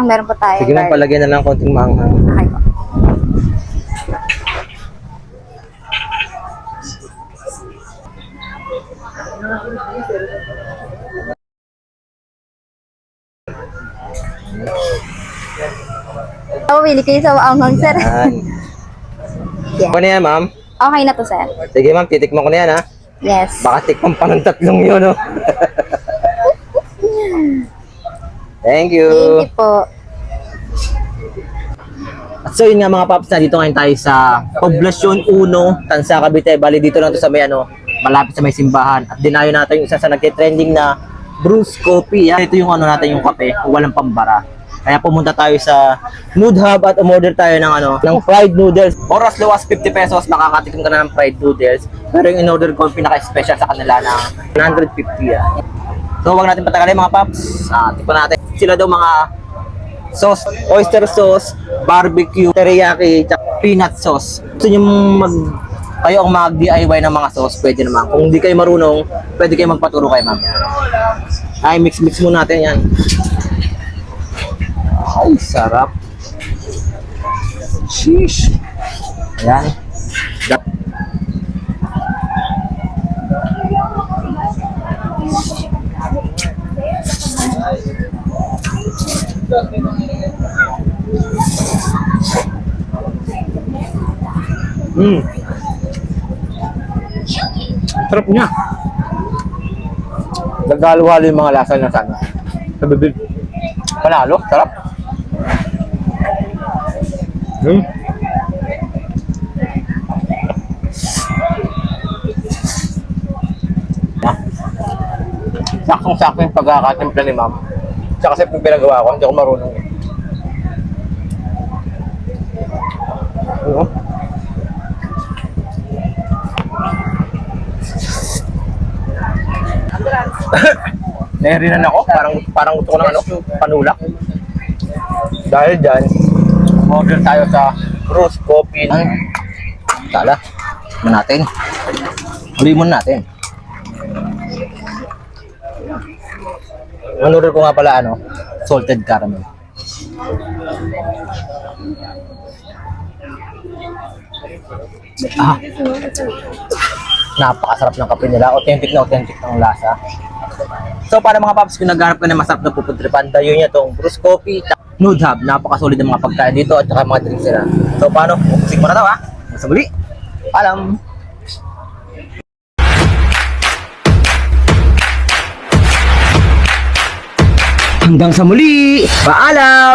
Meron po tayo. Sige ma'am, palagyan na lang konting maanghang. Okay po. Pili kayo sa anghang, sir. Yan. Yeah. Ano yan ma'am? Okay na to, sir. Sige ma'am, titikman ko na yan ha. Yes. Baka tikman pa ng tatlong yun, no? Thank you. Thank you po. So yun nga mga paps, dito ngayon tayo sa Poblacion 1, Tansa, Cavite. Bali dito lang to sa may malapit sa may simbahan. At dinayo natin yung isa sa nagtitrending na Bruce Coffee. Ito yung natin yung kape, walang pambara. Kaya pumunta tayo sa Nood Hub at umorder tayo ng fried noodles. Or as low as 50 pesos, makakatikim ka na ng fried noodles. Pero yung in-order ko, pinaka-special sa kanila ng 150 ah. So wag natin patagalin mga paps. Tikman natin. Sila daw mga sauce, oyster sauce, barbecue, teriyaki, peanut sauce. Gusto nyo kayo ang mag-DIY ng mga sauce, pwede naman. Kung hindi kayo marunong, pwede kayo magpaturo kay ma'am. Ay, mix muna natin yan. Ay, sarap. Sheesh. Ayan. Sarap niya. Nagalo-halo yung mga lasa na sana. Sa bibig. Panalo, sarap. Saktong-sakto yung pagkakatimpla ni ma'am. Tsaka kasi yung pinagawa ko, hindi ako marunong. Nahirinan ako, parang gusto ko ng panulak. Dahil dyan, order tayo sa Bruce Coffee. Tala, natin. Limon natin. Ang order ko nga pala salted caramel. Napakasarap ng kape nila. Authentic ng lasa. So para mga paps, kung naghanap ka ng masarap na pupuntripan, dayo niya itong Bruce Coffee, Nood Hub. Napakasolid ng mga pagkain dito at saka mga drinks nila. So paano? Upusig mo na daw ha. Sa muli. Paalam. Hanggang sa muli. Paalam.